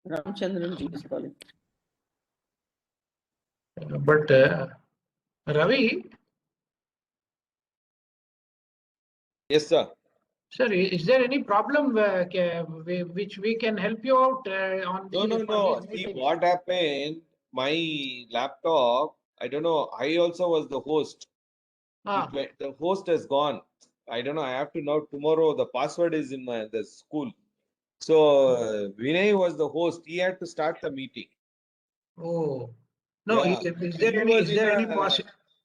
Ramchandran ji is calling. But Ravi, Yes, sir. sir, is there any problem which we can help you out on? No. See what happened. My laptop. I don't know. I also was the host. The host has gone. I don't know. I have to now tomorrow. The password is in the school. So Vinay was the host. He had to start the meeting. Oh, no. Yeah. Is there any possibility?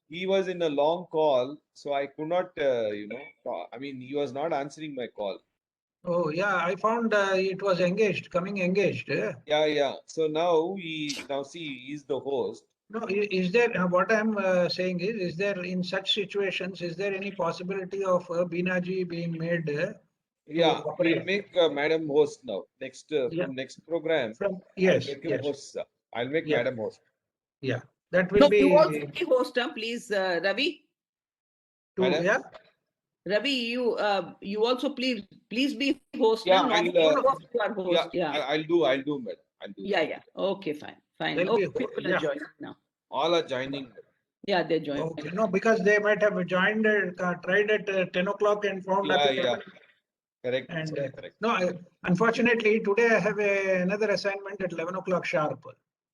He was in a long call, so I could not, I mean, he was not answering my call. Oh, yeah. I found it was coming engaged. Yeah. So now he's the host. No, is there what I'm saying is there in such situations, is there any possibility of Binaji being made? Yeah, we'll make Madam host now. Next Yeah. from next program. Yes, I'll make him yes. host, sir. I'll make Yeah. Madam host. Yeah, that will No, be. you also be host, please, Ravi. Madam? Yeah. Ravi, you also please be host. Yeah, Not I'll, host, you are host. Yeah. I'll do, madam. I'll do. Yeah. Okay, fine. They'll Okay, be- people yeah. are joining now. All are joining. Yeah, they're joining. Okay. No, because they might have joined, tried at 10 o'clock and found nothing. Yeah. Correct. And Correct. no, unfortunately, today I have another assignment at 11 o'clock sharp.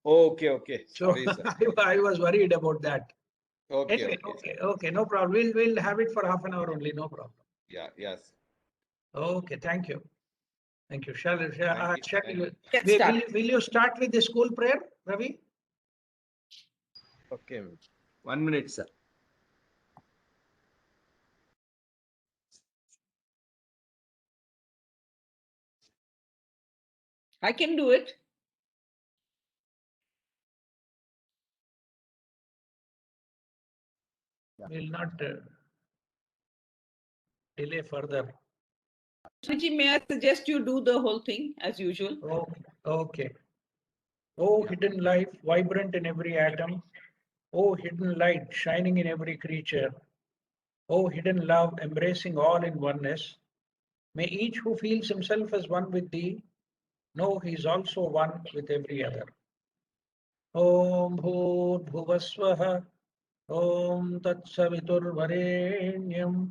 Okay. So Sorry, sir. I was worried about that. Okay. Anyway, okay, no problem. We'll have it for half an hour only, no problem. Yeah, yes. Okay, thank you. Shall Thank you. Let's start. will you start with the school prayer, Ravi? Okay. 1 minute, sir. I can do it. We'll not delay further. Swiji, may I suggest you do the whole thing as usual? Okay. Oh, hidden life, vibrant in every atom. Oh, hidden light, shining in every creature. Oh, hidden love, embracing all in oneness. May each who feels himself as one with thee know he is also one with every other. Om Bhur Bhuvasvaha. Om Tat Saviturvarenyam.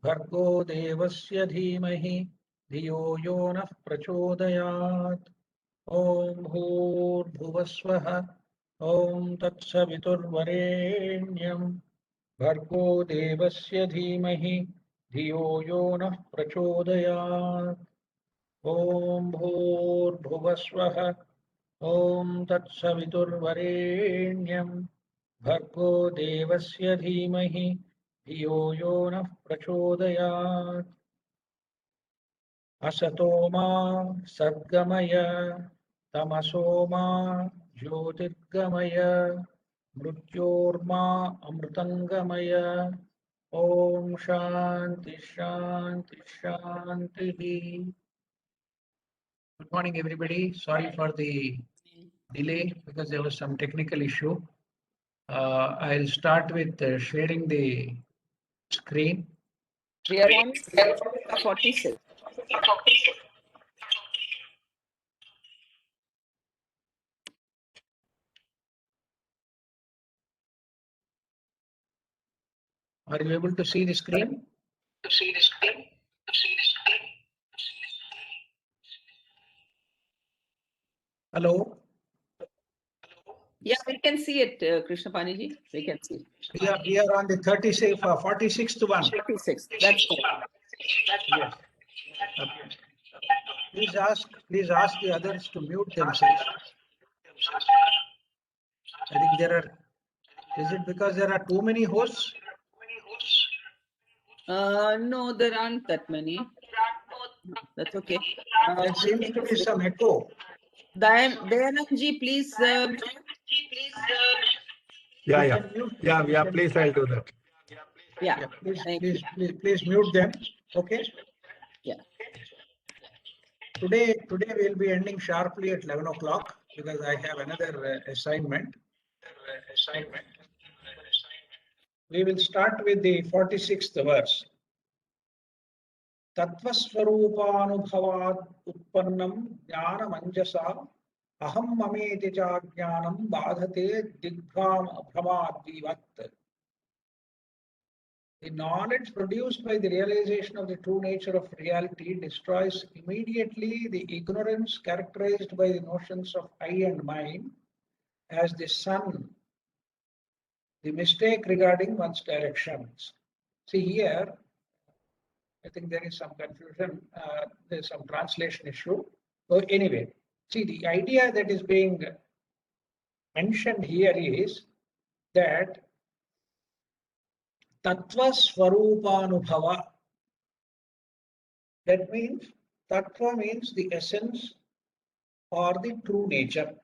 Bhargo Devasya Dhimahi. Dhiyo Yo Nah Prachodayat. Om Bhur Bhuvasvaha. Om Tat Saviturvarenyam. Bhargo Devasya Dhimahi. Dhiyo Yo Nah Prachodayat. Om Bhur Bhuvasvaha. Om Tat Saviturvarenyam. Bhargo Devasya Dhimahi. Dhiyo Yo Nah Prachodayat. Asato Ma Sadgamaya. Tamaso Ma Jyotirgamaya. Mrityorma Amritangamaya. Om Shanti Shanti. Good morning, everybody. Sorry for the delay because there was some technical issue. I'll start with sharing the screen. We are on 46. Are you able to see the screen? Hello? Yeah, we can see it, Krishna Paniji. We can see. We are on the 46th one. 46. That's correct. Yes. Please ask the others to mute themselves. I think is it because there are too many hosts? No, there aren't that many. That's okay. There seems to be some echo. Dayanandji, please. Yeah. Please, I'll do that. Yeah. Please mute them. Okay. Yeah. Today we'll be ending sharply at 11 o'clock because I have another assignment. We will start with the 46th verse. Tattvasvarupanubhavat utpannam jnana manjasa aham mameti cha jnanam badhate digbhamaadivat. The knowledge produced by the realization of the true nature of reality destroys immediately the ignorance characterized by the notions of I and mine as the sun, the mistake regarding one's directions. See here, I think there is some confusion, there's some translation issue. So anyway, see the idea that is being mentioned here is that Tattva Swarupanubhava. That means Tattva means the essence or the true nature.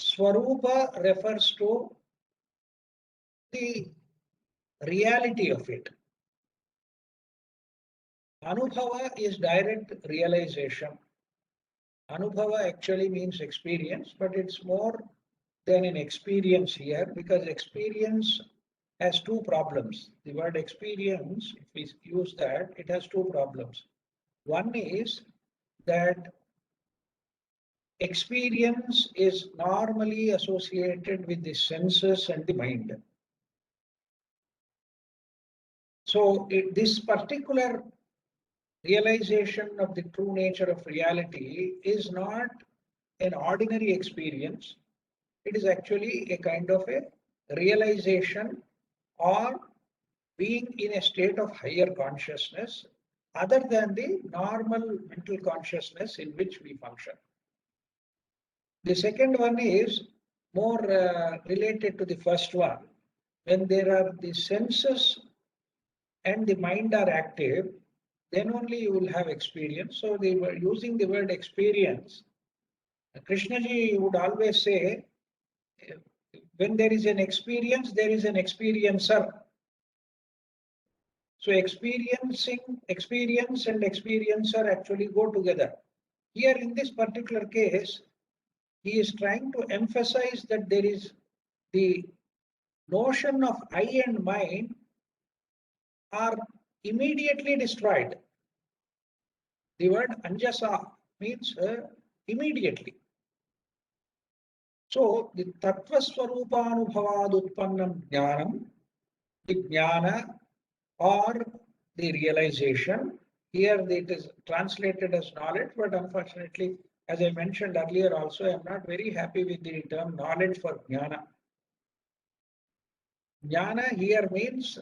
Swarupa refers to the reality of it. Anubhava is direct realization. Anubhava actually means experience, but it's more than an experience here because experience has two problems. The word experience, if we use that, it has two problems. One is that experience is normally associated with the senses and the mind. So this particular realization of the true nature of reality is not an ordinary experience. It is actually a kind of a realization or being in a state of higher consciousness other than the normal mental consciousness in which we function. The second one is more related to the first one. When there are the senses and the mind are active, then only you will have experience. So they were using the word experience. Krishnaji would always say, when there is an experience, there is an experiencer. So experience and experiencer actually go together. Here in this particular case, he is trying to emphasize that there is the notion of I and mine are immediately destroyed. The word anjasa means immediately. So the tattva swarupanubhavad utpannam jnanam, the jnana or the realization, here it is translated as knowledge, but unfortunately, as I mentioned earlier also, I am not very happy with the term knowledge for jnana. Jnana here means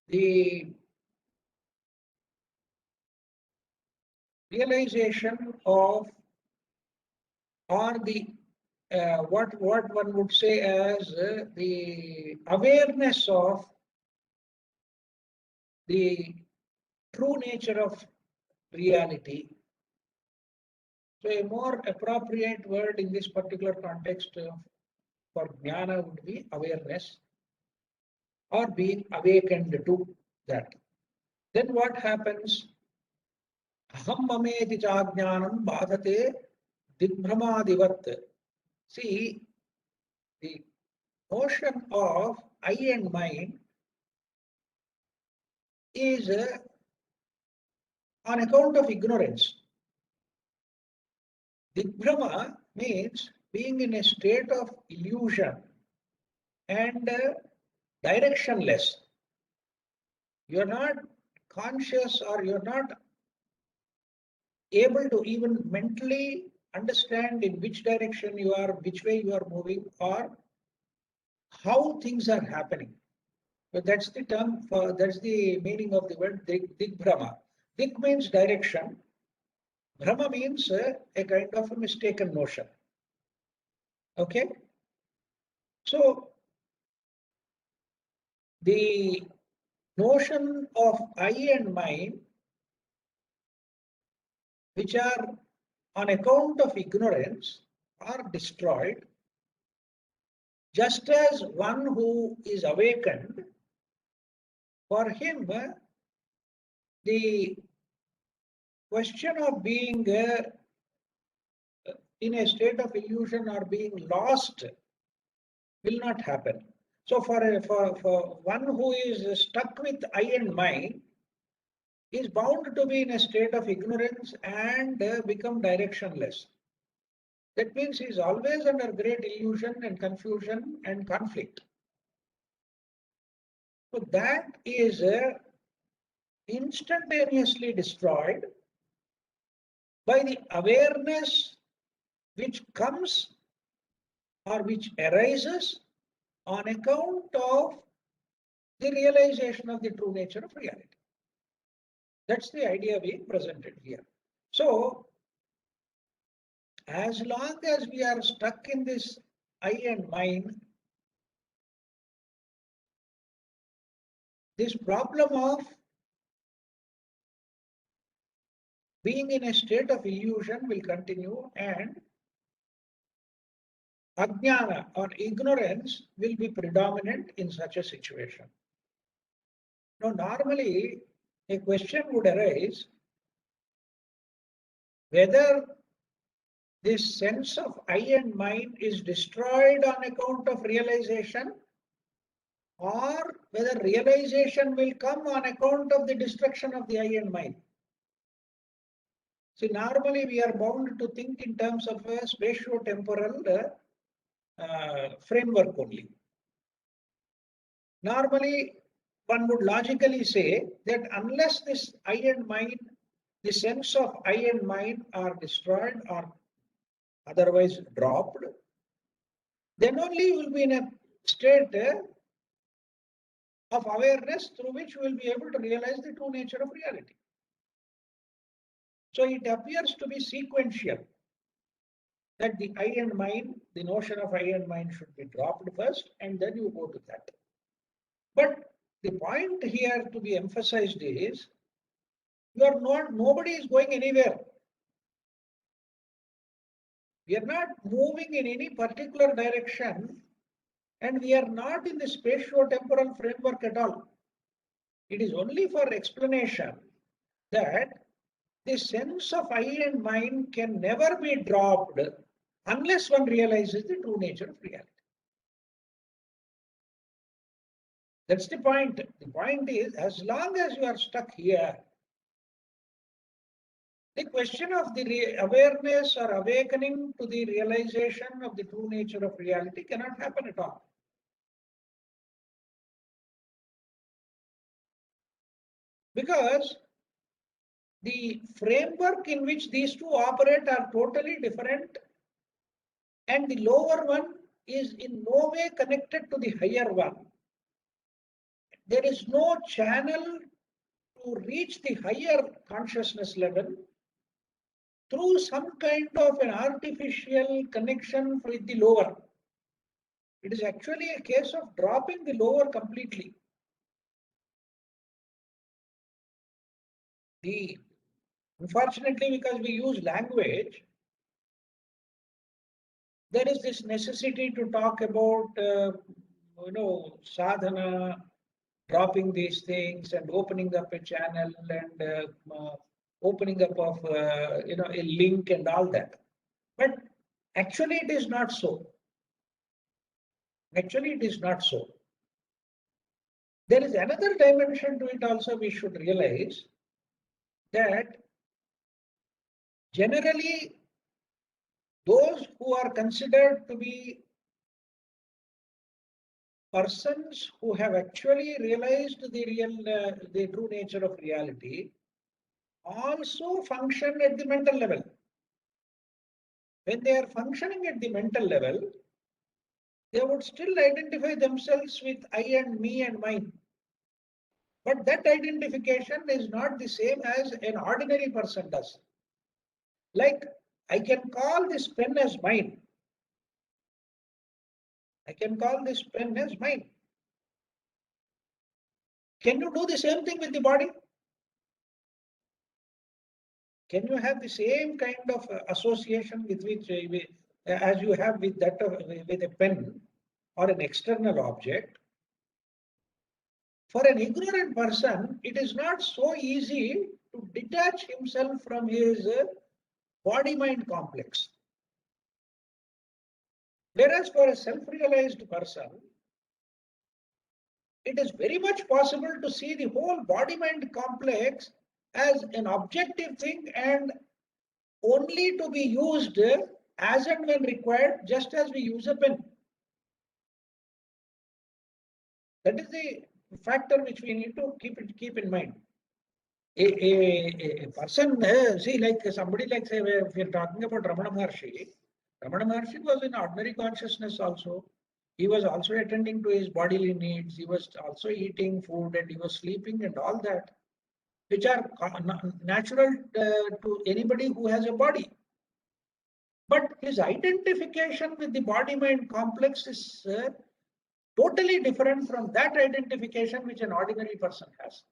the realization of or the what one would say as the awareness of the true nature of reality. So a more appropriate word in this particular context for jnana would be awareness or being awakened to that. Then what happens? Aham mameti cha jnanam badhate digbhamadivat. See, the notion of I and mine is on account of ignorance. Digbhrama means being in a state of illusion and directionless. You are not conscious or you are not able to even mentally understand in which direction you are, which way you are moving, or how things are happening. So that's the term for, that's the meaning of the word digbhrama. Dig means direction. Brahma means a kind of a mistaken notion. Okay? So the notion of I and mine, which are on account of ignorance, are destroyed, just as one who is awakened, for him, the question of being in a state of illusion or being lost will not happen. So for one who is stuck with I and mine, is bound to be in a state of ignorance and become directionless. That means he is always under great illusion and confusion and conflict. So that is instantaneously destroyed by the awareness which comes or which arises on account of the realization of the true nature of reality. That's the idea being presented here. So, as long as we are stuck in this I and mine, this problem of being in a state of illusion will continue, and ajnana or ignorance will be predominant in such a situation. Now, normally a question would arise whether this sense of I and mine is destroyed on account of realization, or whether realization will come on account of the destruction of the I and mine. See, normally we are bound to think in terms of a spatio-temporal framework only. Normally, one would logically say that unless this I and mine, the sense of I and mine are destroyed or otherwise dropped, then only you will be in a state of awareness through which we will be able to realize the true nature of reality. So it appears to be sequential, that the I and mine, the notion of I and mine should be dropped first, and then you go to that. But the point here to be emphasized is, nobody is going anywhere. We are not moving in any particular direction, and we are not in the spatio-temporal framework at all. It is only for explanation that the sense of I and mine can never be dropped unless one realizes the true nature of reality. That's the point. The point is, as long as you are stuck here, the question of the awareness or awakening to the realization of the true nature of reality cannot happen at all. Because the framework in which these two operate are totally different, and the lower one is in no way connected to the higher one. There is no channel to reach the higher consciousness level through some kind of an artificial connection with the lower. It is actually a case of dropping the lower completely. Unfortunately, because we use language, there is this necessity to talk about, sadhana, dropping these things and opening up a channel and opening up of, a link and all that. But actually it is not so. Actually it is not so. There is another dimension to it also we should realize, that generally those who are considered to be persons who have actually realized the true nature of reality also function at the mental level. When they are functioning at the mental level, they would still identify themselves with I and me and mine. But that identification is not the same as an ordinary person does. Like, I can call this pen as mine. I can call this pen as mine. Can you do the same thing with the body? Can you have the same kind of association with which as you have with that with a pen or an external object? For an ignorant person, it is not so easy to detach himself from his body-mind complex. Whereas for a self-realized person, it is very much possible to see the whole body-mind complex as an objective thing and only to be used as and when required, just as we use a pen. That is the factor which we need to keep in mind. A person, see, like somebody like, say, if we are talking about Ramana Maharshi was in ordinary consciousness also. He was also attending to his bodily needs. He was also eating food and he was sleeping and all that, which are natural to anybody who has a body. But his identification with the body-mind complex is totally different from that identification which an ordinary person has.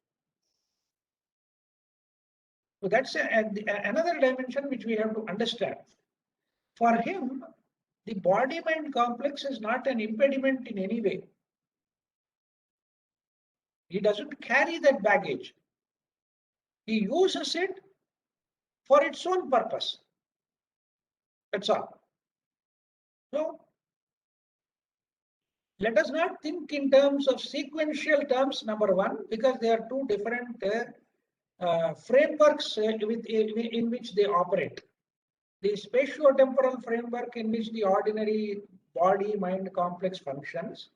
So that's another dimension which we have to understand. For him, the body-mind complex is not an impediment in any way. He doesn't carry that baggage. He uses it for its own purpose. That's all. So, let us not think in terms of sequential terms, number one, because they are two different frameworks in which they operate. The spatio-temporal framework in which the ordinary body-mind complex functions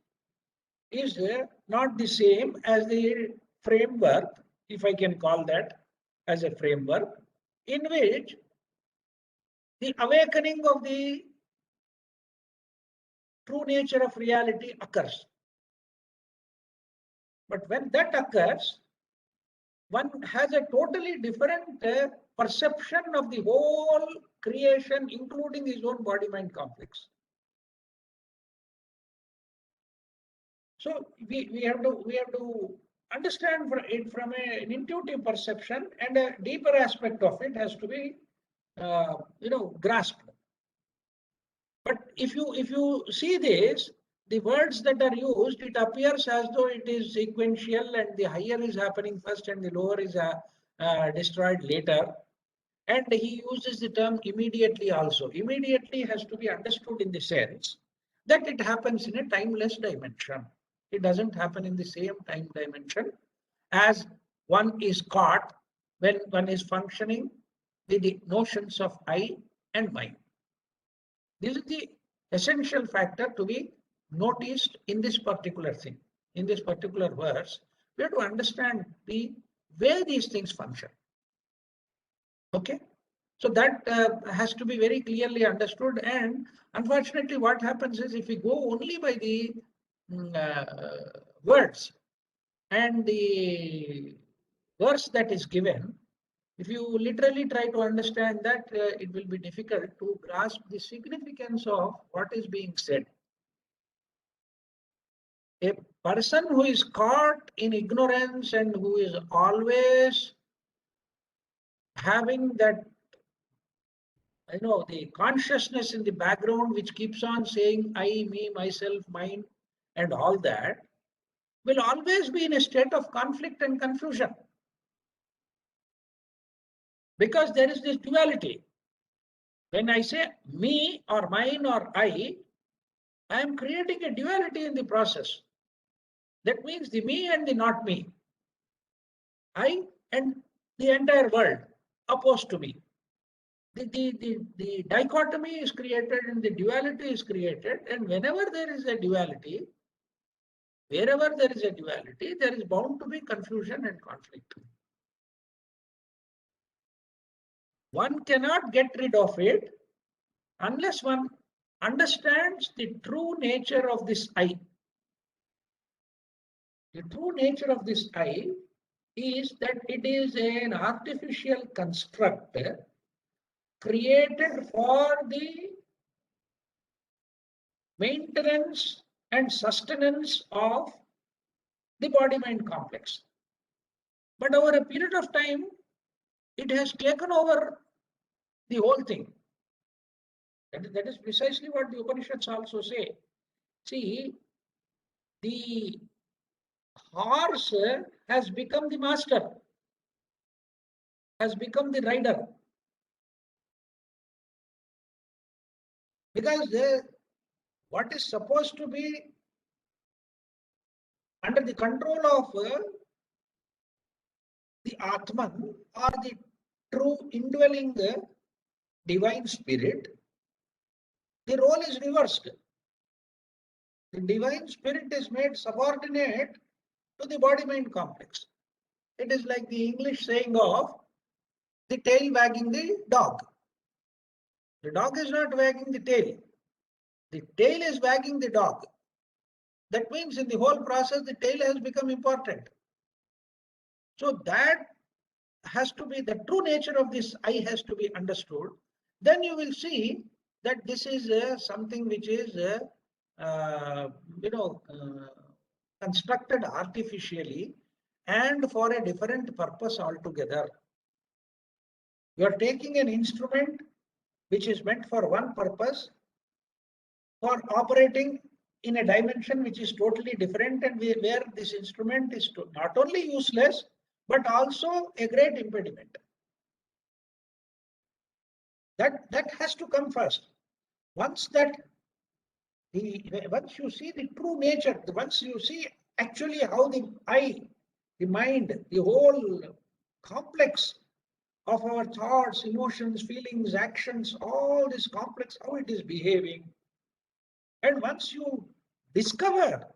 is not the same as the framework, if I can call that as a framework, in which the awakening of the true nature of reality occurs. But when that occurs, one has a totally different perception of the whole creation, including his own body-mind complex. So we have to understand it from an intuitive perception, and a deeper aspect of it has to be grasped. But if you see this, the words that are used, it appears as though it is sequential and the higher is happening first and the lower is destroyed later. And he uses the term immediately also. Immediately has to be understood in the sense that it happens in a timeless dimension. It doesn't happen in the same time dimension as one is caught when one is functioning with the notions of I and mine. This is the essential factor to be noticed in this particular thing. In this particular verse, we have to understand the way these things function. Okay? So that has to be very clearly understood. And unfortunately, what happens is if we go only by the words and the verse that is given, if you literally try to understand that, it will be difficult to grasp the significance of what is being said. A person who is caught in ignorance and who is always having that, the consciousness in the background which keeps on saying I, me, myself, mine, and all that, will always be in a state of conflict and confusion. Because there is this duality. When I say me or mine or I am creating a duality in the process. That means the me and the not me. I and the entire world opposed to me. The dichotomy is created and the duality is created, and whenever there is a duality, wherever there is a duality, there is bound to be confusion and conflict. One cannot get rid of it unless one understands the true nature of this I. The true nature of this I is that it is an artificial construct created for the maintenance and sustenance of the body-mind complex. But over a period of time, it has taken over the whole thing. That is precisely what the Upanishads also say. See, the horse has become the master, has become the rider. Because what is supposed to be under the control of the Atman or the true indwelling divine spirit the role is reversed. The divine spirit is made subordinate to the body-mind complex. It is like the English saying of the tail wagging the dog. The dog is not wagging the tail. The tail is wagging the dog. That means in the whole process, the tail has become important. So that has to be, the true nature of this I has to be understood. Then you will see that this is something which is, constructed artificially and for a different purpose altogether. You are taking an instrument which is meant for one purpose, for operating in a dimension which is totally different, and where this instrument is not only useless, but also a great impediment. That has to come first. Once you see the true nature, once you see actually how the I, the mind, the whole complex of our thoughts, emotions, feelings, actions, all this complex, how it is behaving. And once you discover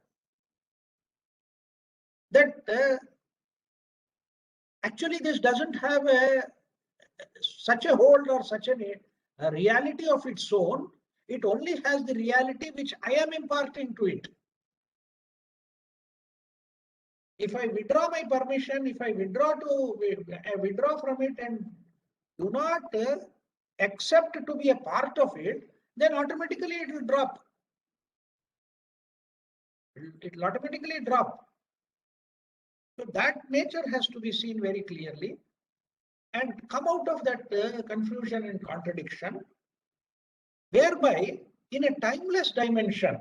that actually this doesn't have such a hold or such a reality of its own, it only has the reality which I am imparting to it. If I withdraw my permission, if I withdraw from it and do not accept to be a part of it, then automatically it will drop. It will automatically drop. So that nature has to be seen very clearly and come out of that confusion and contradiction, whereby in a timeless dimension,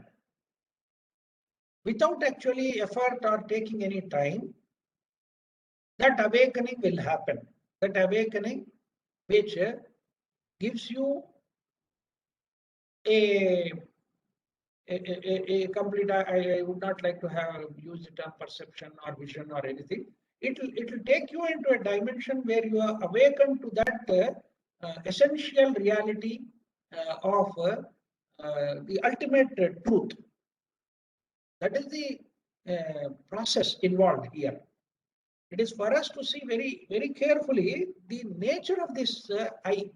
without actually effort or taking any time, that awakening will happen. That awakening which gives you a complete, I would not like to use the term perception or vision or anything. It will take you into a dimension where you are awakened to that essential reality of the ultimate truth. That is the process involved here. It is for us to see very, very carefully the nature of this I.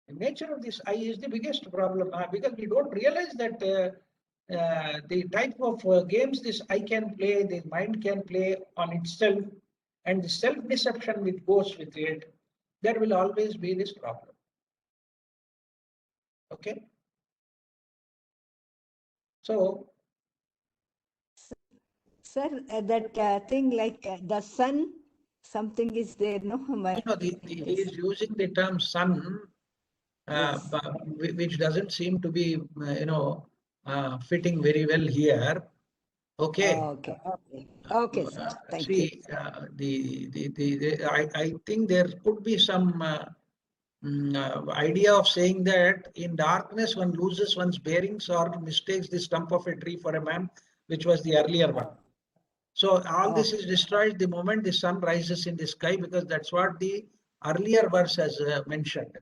The nature of this I is the biggest problem because we don't realize that the type of games this I can play, the mind can play on itself, and the self-deception which goes with it, there will always be this problem. Okay? So, sir, that thing like the sun, something is there, no? he is using the term sun, Yes. which doesn't seem to be, fitting very well here. Okay. Okay, sir. Thank you. I think there could be some idea of saying that in darkness one loses one's bearings or mistakes the stump of a tree for a man, which was the earlier one. So all this is destroyed the moment the sun rises in the sky, because that's what the earlier verse has mentioned.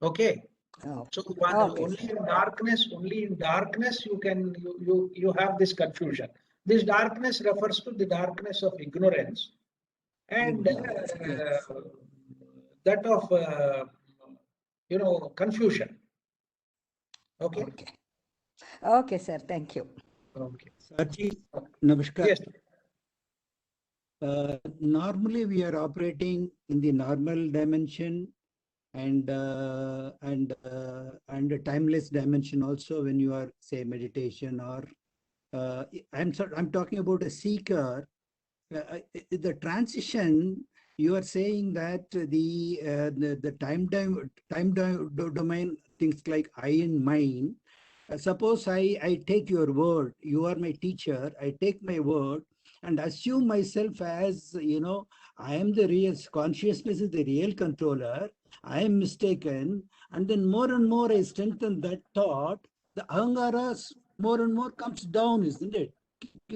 Okay. So only in darkness you have this confusion. This darkness refers to the darkness of ignorance and that of confusion. Okay. Okay, sir. Thank you. Okay. Sarji, namaskar. Yes. Normally we are operating in the normal dimension and a timeless dimension also when you are, say, meditation or I'm talking about a seeker. The transition, you are saying that the time domain, things like I and mine. Suppose I take your word, you are my teacher, I take my word and assume myself as, I am the real consciousness, is the real controller, I am mistaken, and then more and more I strengthen that thought, the ahangara more and more comes down, isn't it?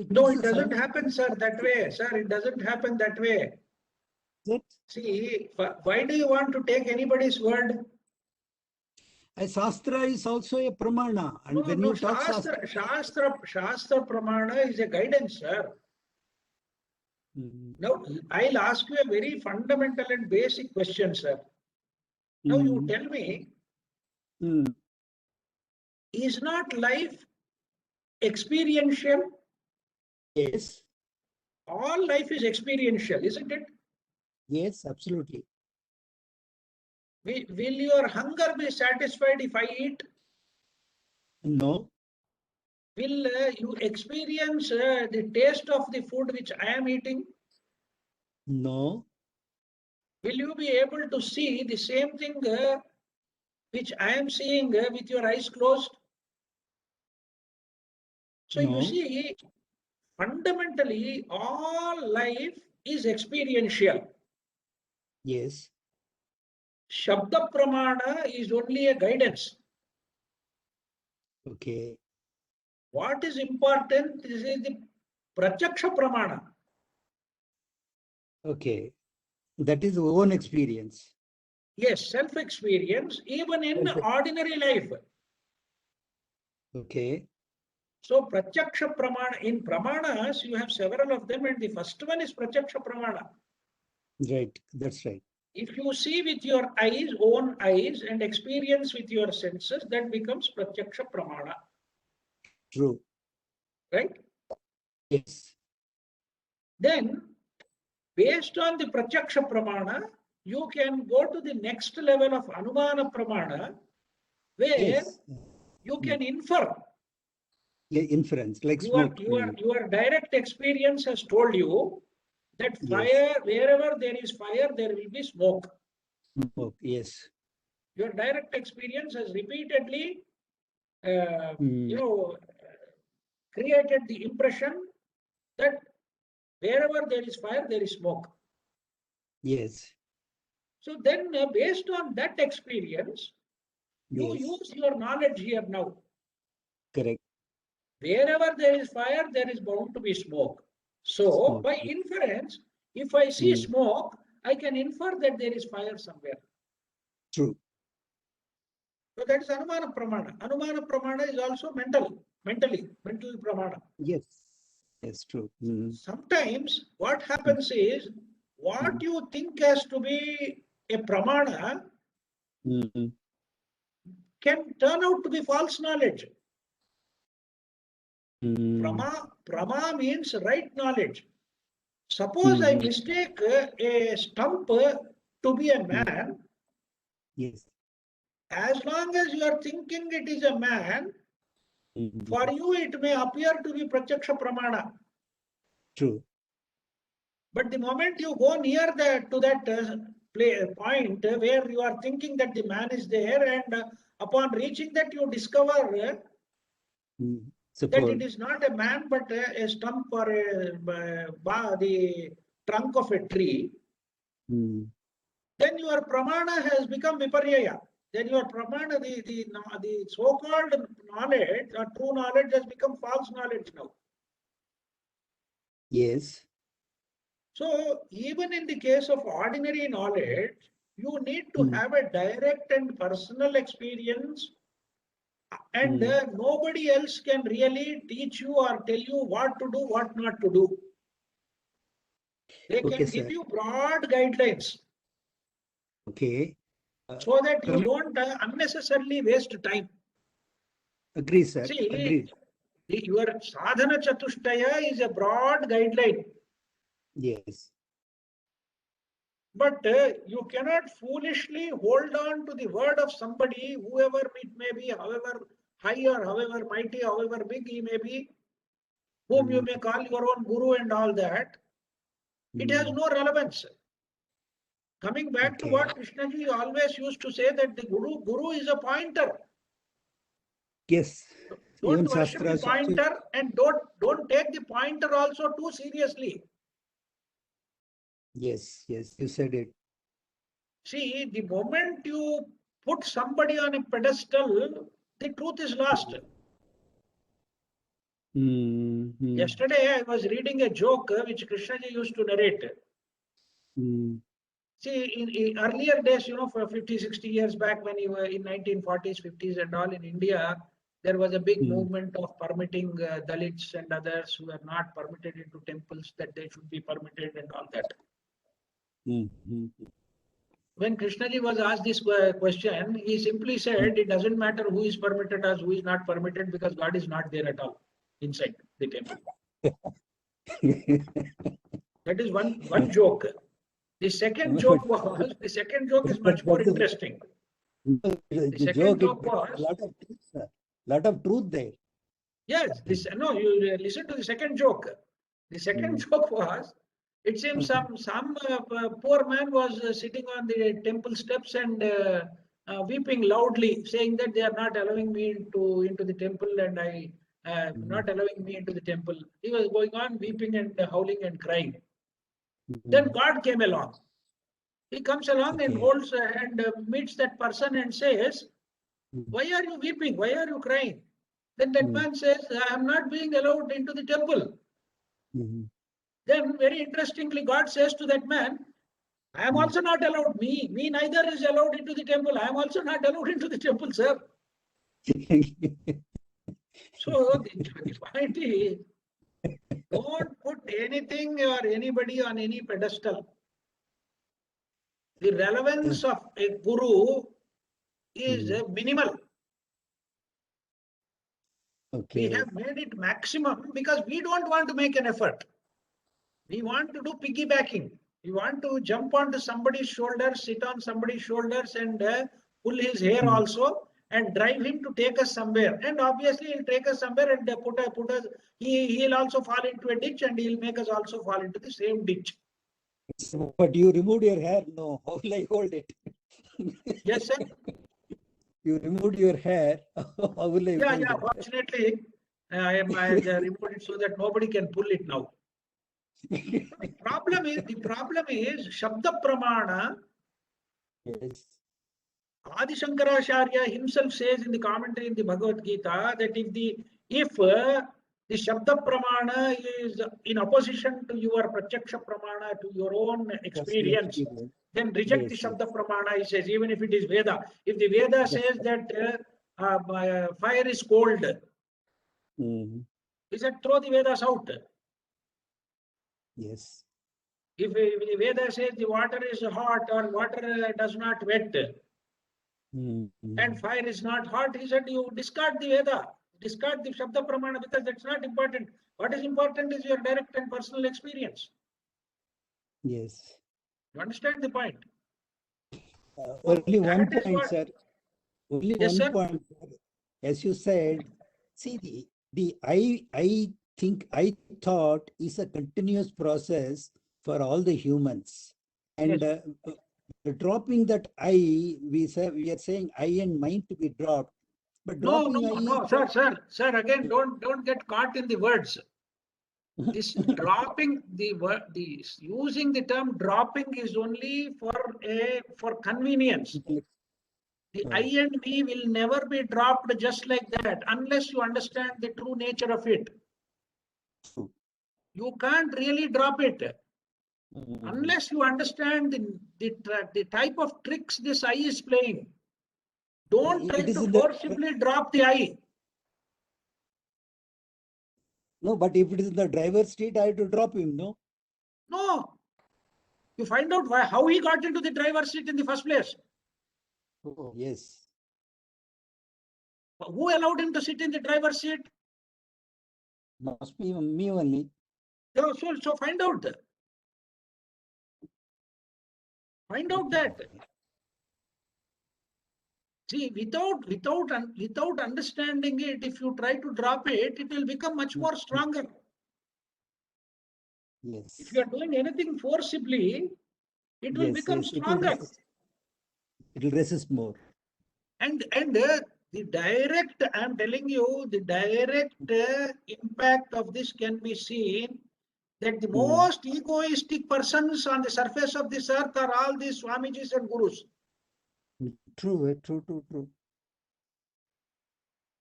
No, it doesn't happen, sir, that way. Sir, it doesn't happen that way. That? See, why do you want to take anybody's word? A Shastra is also a pramana. And No, when no, you talk Shastra pramana is a guidance, sir. Mm, Now, I'll ask you a very fundamental and basic question, sir. Now, you mm, tell me, mm. is not life experiential? Yes, All life is experiential, isn't it? yes, absolutely. Will your hunger be satisfied if I eat? No, Will you experience the taste of the food which I am eating? no, Will you be able to see the same thing which I am seeing with your eyes closed? So you no. see, fundamentally, all life is experiential. Yes, Shabda Pramana is only a guidance. okay, What is important is the Pratyaksha Pramana. okay. That is own experience. Yes, self-experience, even in ordinary life. Okay, So Pratyaksha Pramana, in Pramanas, you have several of them, and the first one is Pratyaksha Pramana. right. That's right. If you see with your eyes, own eyes, and experience with your senses, that becomes Pratyaksha Pramana, True. right? Yes. Then, based on the Pratyaksha Pramana, you can go to the next level of Anumana Pramana, where Yes. you can infer. Yeah, inference, like smoke. Your direct experience has told you that Yes. fire, wherever there is fire, there will be smoke. Smoke. Yes. Your direct experience has repeatedly, Mm, created the impression that wherever there is fire, there is smoke. yes. So then, based on that experience, you Yes. use your knowledge here now. Correct. Wherever there is fire, there is bound to be smoke. So, Smoke. by inference, if I see Mm, smoke, I can infer that there is fire somewhere. true. So that is Anumana Pramana. Anumana Pramana is also mental Pramana. Yes. Yes, true. Mm, Sometimes what happens is, what mm, you think has to be a Pramana mm, can turn out to be false knowledge. mm, Prama means right knowledge. Suppose I mistake a stump to be a man, yes. as long as you are thinking it is a man, Mm, for you it may appear to be Pratyaksha Pramana. true. But the moment you go near to that point where you are thinking that the man is there, and upon reaching that, you discover that it Suppose. is not a man but a stump or the trunk of a tree, Mm, then your pramana has become viparyaya. Then your pramana, the so-called knowledge or true knowledge, has become false knowledge now. yes. So even in the case of ordinary knowledge, you need to have a direct and personal experience, and nobody else can really teach you or tell you what to do, what not to do. They Okay, can sir. give you broad guidelines Okay. so that you don't unnecessarily waste time. Agree, sir. See, Agree. your sadhana chatushtaya is a broad guideline. Yes. But you cannot foolishly hold on to the word of somebody, whoever it may be, however high or however mighty, however big he may be, whom you may call your own guru and all that. It has no relevance. Coming back to what Krishnaji always used to say, that the guru is a pointer. Yes. Even Don't worship the Shastras also. pointer, and don't take the pointer also too seriously. Yes, yes, you said it. See, the moment you put somebody on a pedestal, the truth is lost. Yesterday, I was reading a joke which Krishnaji used to narrate. See, in earlier days, for 50, 60 years back, when you were in 1940s, 50s and all in India, there was a big movement of permitting Dalits and others who are not permitted into temples, that they should be permitted and all that. When Krishnaji was asked this question, he simply said, it doesn't matter who is permitted or who is not permitted, because God is not there at all inside the temple. That is one joke. The second joke is much more interesting. The second joke, joke was- lot of truth there. Yes, you listen to the second joke. The second joke was, it seems some poor man was sitting on the temple steps and weeping loudly, saying that they are not allowing me into the temple, and not allowing me into the temple. He was going on weeping and howling and crying. Then God came along. He comes along and holds and meets that person and says, "Why are you weeping? Why are you crying?" Then that man says, "I am not being allowed into the temple." Then very interestingly, God says to that man, "I am also not allowed. Me neither is allowed into the temple. I am also not allowed into the temple, sir." So the point is, don't put anything or anybody on any pedestal. The relevance of a guru is minimal. We have made it maximum because we don't want to make an effort. We want to do piggybacking. We want to jump onto somebody's shoulders, sit on somebody's shoulders and pull his hair also and drive him to take us somewhere. And obviously he'll take us somewhere and put us, he'll also fall into a ditch and he'll make us also fall into the same ditch. But you removed your hair. No, how will I hold it? Yes, sir. You removed your hair. How will I hold it? Fortunately, I removed it so that nobody can pull it now. The problem is Shabda Pramana. Yes. Adi Shankaracharya himself says in the commentary in the Bhagavad Gita that if the Shabda Pramana is in opposition to your Pratyaksha Pramana, to your own experience, then reject the Shabda Pramana, he says, even if it is Veda. If the Veda says that fire is cold, he said, throw the Vedas out. Yes. If the Veda says the water is hot or water does not wet, and fire is not hot, he said, you discard the Veda, discard the Shabda Pramana, because that's not important. What is important is your direct and personal experience. Yes. You understand the point? Only one That is point, what- sir. Only Yes, one sir. point. As you said, see, I thought is a continuous process for all the humans. And dropping that I, we are saying I and mind to be dropped. But dropping No, sir, again, don't get caught in the words. This dropping using the term dropping is only for convenience. The I and me will never be dropped just like that unless you understand the true nature of it. You can't really drop it unless you understand the type of tricks this I is playing. Don't try to forcibly drop the I. No, but if it is in the driver's seat, I have to drop him, no? No. You find out how he got into the driver's seat in the first place. Oh, yes. Who allowed him to sit in the driver's seat? Must be me only. So find out. Find out that. See, without understanding it, if you try to drop it, it will become much more stronger. Yes. If you are doing anything forcibly, it will become stronger. It will resist more. And the direct, I am telling you, the direct impact of this can be seen that the most egoistic persons on the surface of this earth are all these Swamijis and Gurus. True.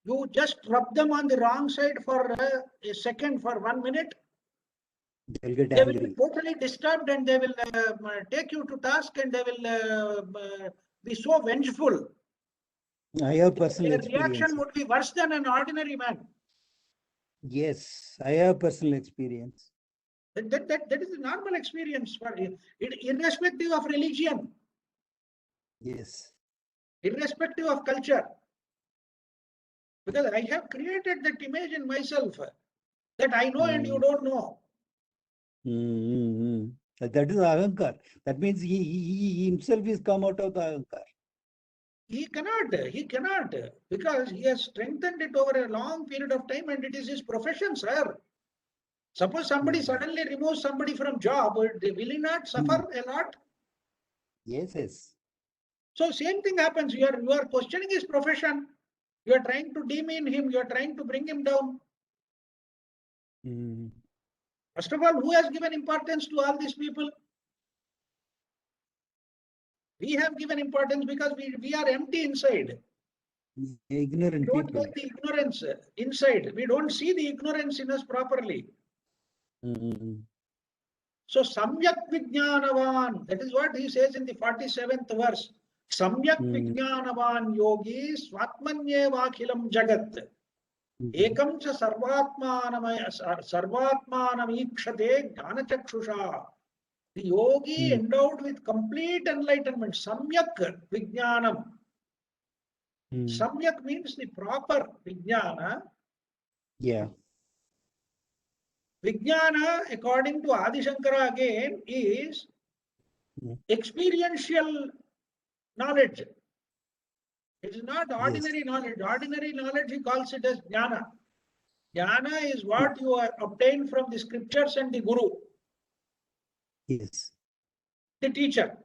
You just rub them on the wrong side for a second, for 1 minute, They'll get They will be angry. totally disturbed and they will take you to task and they will be so vengeful. I have personal Their experience. reaction would be worse than an ordinary man. Yes, I have personal experience. That is the normal experience for irrespective of religion, Yes. irrespective of culture. Because I have created that image in myself that I know and you don't know. That is ahankar. That means he himself is come out of the ahankar. He cannot, because he has strengthened it over a long period of time and it is his profession, sir. Suppose somebody suddenly removes somebody from job, will he not suffer a lot? Yes, yes. So same thing happens. You are questioning his profession. You are trying to demean him. You are trying to bring him down. First of all, who has given importance to all these people? We have given importance because we are empty inside. Ignorant We don't people. get the ignorance inside. We don't see the ignorance in us properly. So samyak vijnanavan, that is what he says in the 47th verse. Samyak vijnanavan yogi swatmanyevakhilam jagat. Ekam cha sarvatmanamikshate jnanachakshusha. The yogi endowed with complete enlightenment. Samyak vijnanam. Samyak means the proper vijnana. Yeah. Vijnana, according to Adi Shankara again, is experiential knowledge. It is not ordinary knowledge. Ordinary knowledge, he calls it as jnana. Jnana is what you obtain from the scriptures and the guru. Yes. The teacher.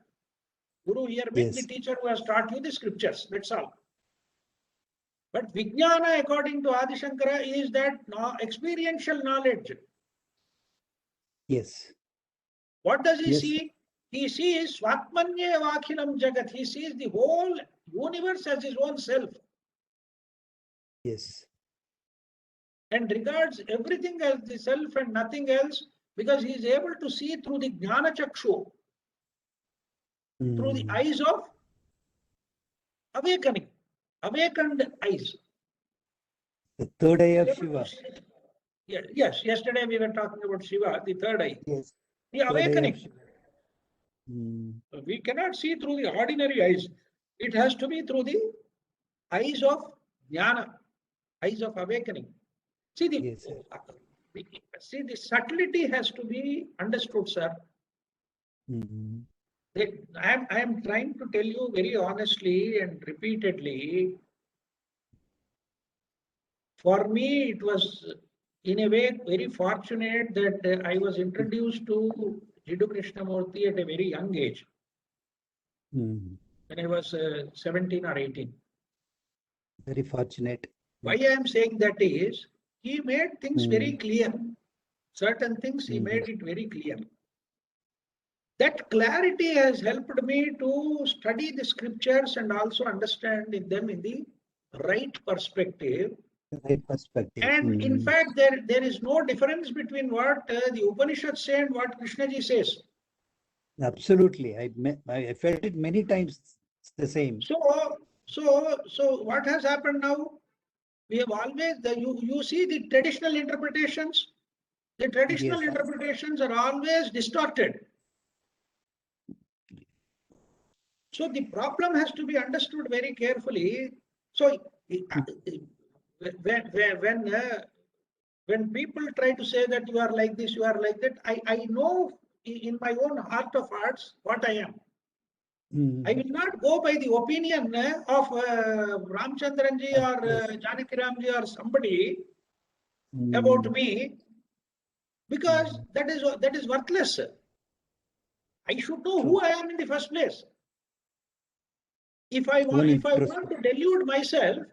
Guru here means the teacher who has taught you the scriptures. That's all. But Vijnana, according to Adi Shankara, is that experiential knowledge. Yes. What does he see? He sees Swatmanye Vakhilam Jagat. He sees the whole universe as his own self. Yes. And regards everything as the self and nothing else, because he is able to see through the Jnana Chakshu, through the eyes of awakening, awakened eyes. The third eye of Shiva. Yes, yesterday we were talking about Shiva, the third eye. Yes. The awakening. We cannot see through the ordinary eyes. It has to be through the eyes of Jnana, eyes of awakening. See, the subtlety has to be understood, sir. I am trying to tell you very honestly and repeatedly. For me, it was in a way very fortunate that I was introduced to Jiddu Krishnamurti at a very young age. When I was 17 or 18. Very fortunate. Why I am saying that is, he made things very clear. Certain things he made it very clear. That clarity has helped me to study the scriptures and also understand them in the right perspective. Right perspective. And in fact, there is no difference between what the Upanishads say and what Krishnaji says. Absolutely. I felt it many times. It's the same. So what has happened now? We have always, you see the traditional interpretations. The traditional interpretations are always distorted. So the problem has to be understood very carefully. So when people try to say that you are like this, you are like that, I know in my own heart of hearts what I am. I will not go by the opinion of Ramchandranji or Janakiramji or somebody about me, because that is worthless. I should know who I am in the first place. If I want to delude myself,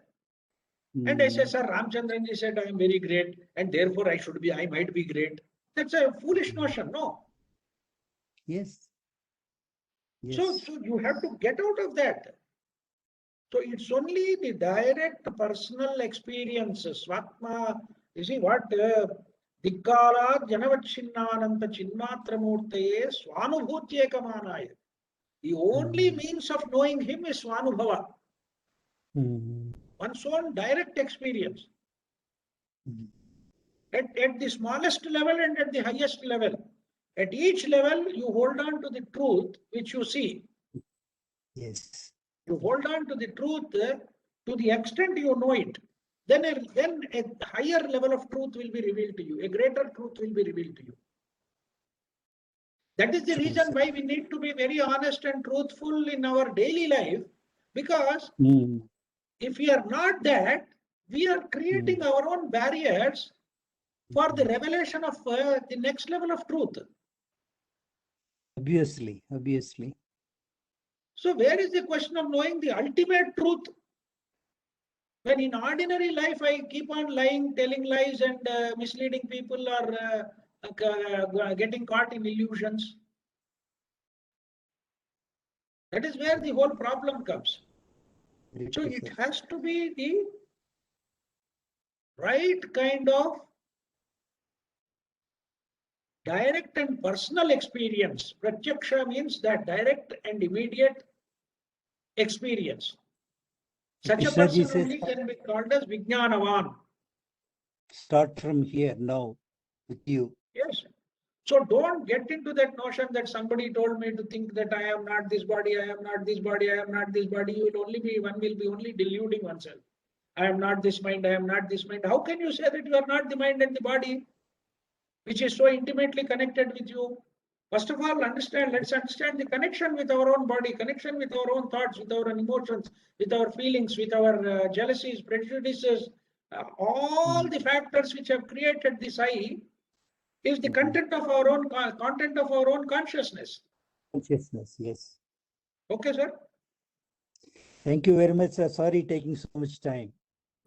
and I say, Sir, Ramchandranji said I am very great, and therefore I might be great. That's a foolish notion, no? Yes. So you have to get out of that. So it's only the direct personal experiences. Swatma, you see what Dikkala Janavachinananta Chinmatramurtaye Swanubhutyekamanaya. The only means of knowing him is Swanubhava. One's own direct experience. At the smallest level and at the highest level. At each level, you hold on to the truth which you see. Yes. You hold on to the truth to the extent you know it. Then a higher level of truth will be revealed to you. A greater truth will be revealed to you. That is the reason why we need to be very honest and truthful in our daily life. Because if we are not that, we are creating our own barriers for the revelation of the next level of truth. Obviously. So where is the question of knowing the ultimate truth? When in ordinary life I keep on lying, telling lies and misleading people or getting caught in illusions. That is where the whole problem comes. So it has to be the right kind of direct and personal experience. Pratyaksha means that direct and immediate experience. Such a person only can be called as Vijnanavan. Start from here now with you. Yes. So don't get into that notion that somebody told me to think that I am not this body, I am not this body, I am not this body. One will be only deluding oneself. I am not this mind, I am not this mind. How can you say that you are not the mind and the body, which is so intimately connected with you? First of all, let's understand the connection with our own body, connection with our own thoughts, with our emotions, with our feelings, with our jealousies, prejudices, all the factors which have created this I is the content of our own consciousness. Consciousness, yes. Okay, sir? Thank you very much, sir. Sorry taking so much time.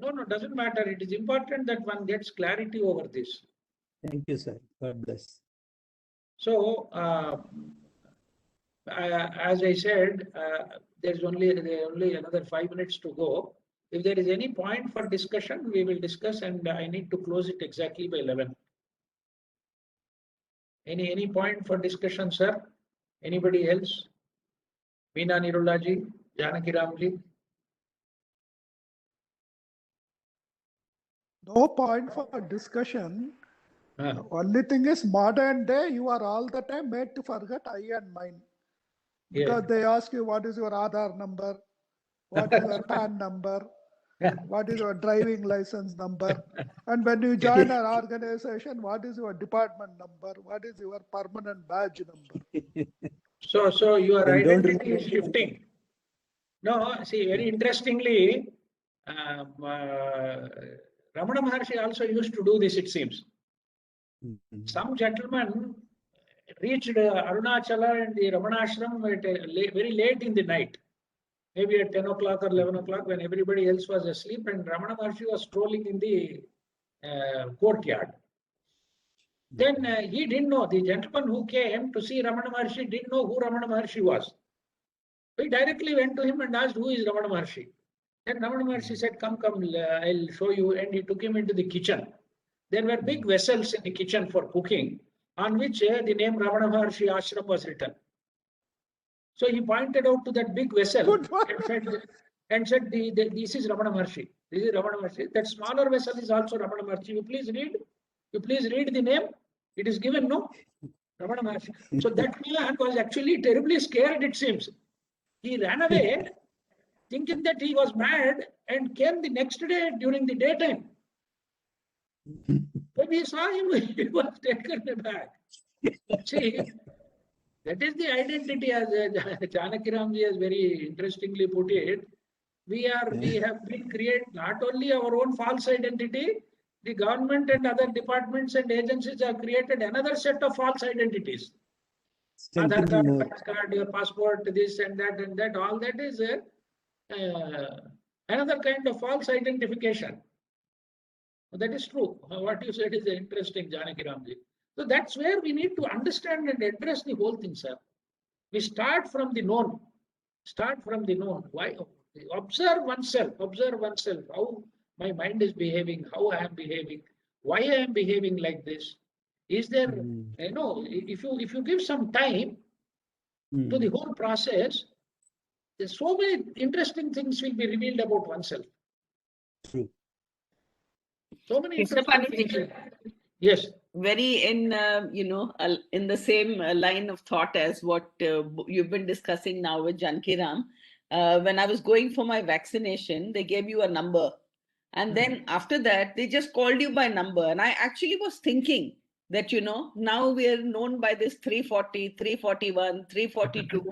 No, doesn't matter. It is important that one gets clarity over this. Thank you, sir. God bless. So, as I said, there's only another 5 minutes to go. If there is any point for discussion, we will discuss, and I need to close it exactly by 11. Any point for discussion, sir? Anybody else? Meena Nirulaji, Janaki Ramji? No point for discussion. Only thing is, modern day, you are all the time made to forget I and mine. Because they ask you what is your Aadhaar number, what is your PAN number, what is your driving license number, and when you join an organization, what is your department number, what is your permanent badge number. So your identity is shifting. No, see, very interestingly, Ramana Maharshi also used to do this, it seems. Some gentleman reached Arunachala and the Ramana Ashram very late in the night, maybe at 10 o'clock or 11 o'clock when everybody else was asleep, and Ramana Maharshi was strolling in the courtyard. Then he didn't know, the gentleman who came to see Ramana Maharshi didn't know who Ramana Maharshi was. We directly went to him and asked, who is Ramana Maharshi? Then Ramana Maharshi said, come, I'll show you. And he took him into the kitchen. There were big vessels in the kitchen for cooking, on which the name Ramana Maharshi Ashram was written. So he pointed out to that big vessel and said, this is Ramana Maharshi. This is Ramana Maharshi. That smaller vessel is also Ramana Maharshi. You please read the name. It is given, no? Ramana Maharshi. So that man was actually terribly scared, it seems. He ran away thinking that he was mad and came the next day during the daytime. When he saw him, he was taken aback. See, that is the identity, as Janaki Ramji has very interestingly put it. We have been created not only our own false identity, the government and other departments and agencies have created another set of false identities. Aadhaar card, PAN card, your passport, this and that, all that is another kind of false identification. That is true. What you said is interesting, Janaki Ramji. So that's where we need to understand and address the whole thing, sir. We start from the known. Why? Observe oneself, how my mind is behaving, how I am behaving, why I am behaving like this? Is there, Mm. if you give some time to the whole process, there's so many interesting things will be revealed about oneself. True. So many Krishna interesting Paniji. things. Yes. Very in, in the same line of thought as what you've been discussing now with Janki Ram. When I was going for my vaccination, they gave you a number. And then after that, they just called you by number. And I actually was thinking that, now we are known by this 340, 341, 342,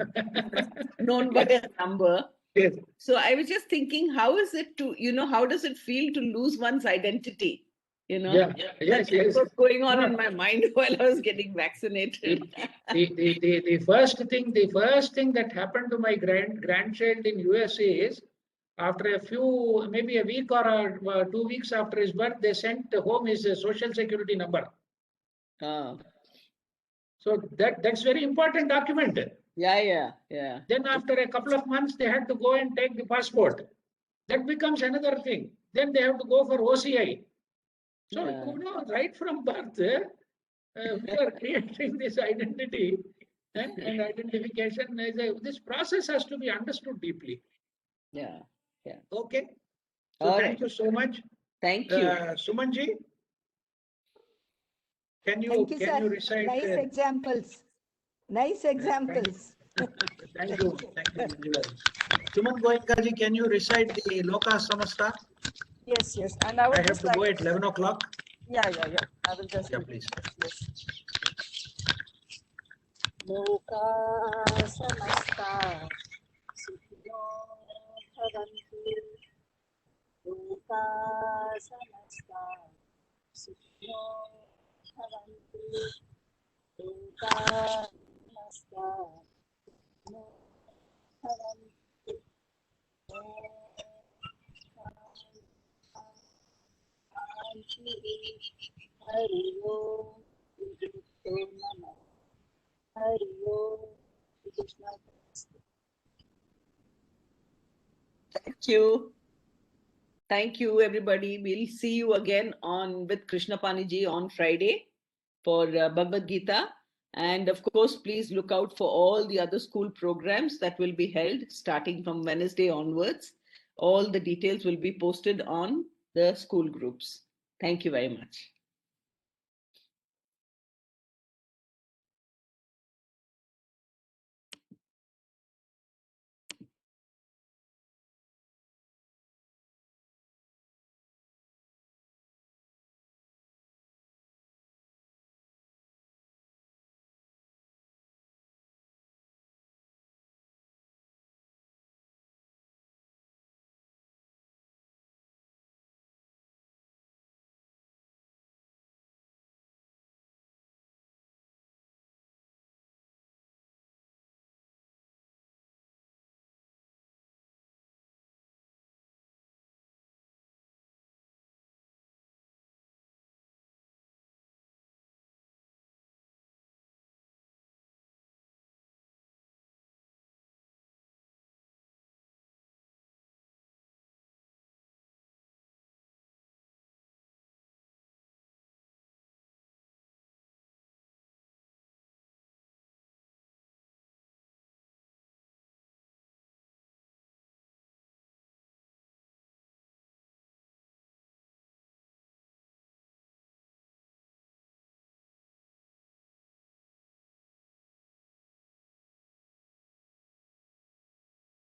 known by a number. Yes. So I was just thinking, how is it to, how does it feel to lose one's identity? Yes. That's what's going on in my mind while I was getting vaccinated. The first thing that happened to my grandchild in US is, after maybe a week or 2 weeks after his birth, they sent home his social security number. So that's very important document. Yeah. Then after a couple of months, they had to go and take the passport. That becomes another thing. Then they have to go for OCI. So, right from birth, we are creating this identity and identification. This process has to be understood deeply. Yeah. Okay. So thank you so much. Thank you. Sumanji, can you recite? Nice examples. Nice examples. Thank you. Suman Goenkaji, can you recite the Loka Samasta? Yes. And I have to go at 11 o'clock. Yeah. I will just. Yeah, please. Yes. Loka samasta sukhino bhavantu. Loka samasta sukhino bhavantu. Loka samasta sukhino bhavantu. Hari Om, Hari Om, Krishna. Thank you, everybody. We'll see you again with Krishna Paniji on Friday for Bhagavad Gita. And of course, please look out for all the other school programs that will be held starting from Wednesday onwards. All the details will be posted on the school groups. Thank you very much.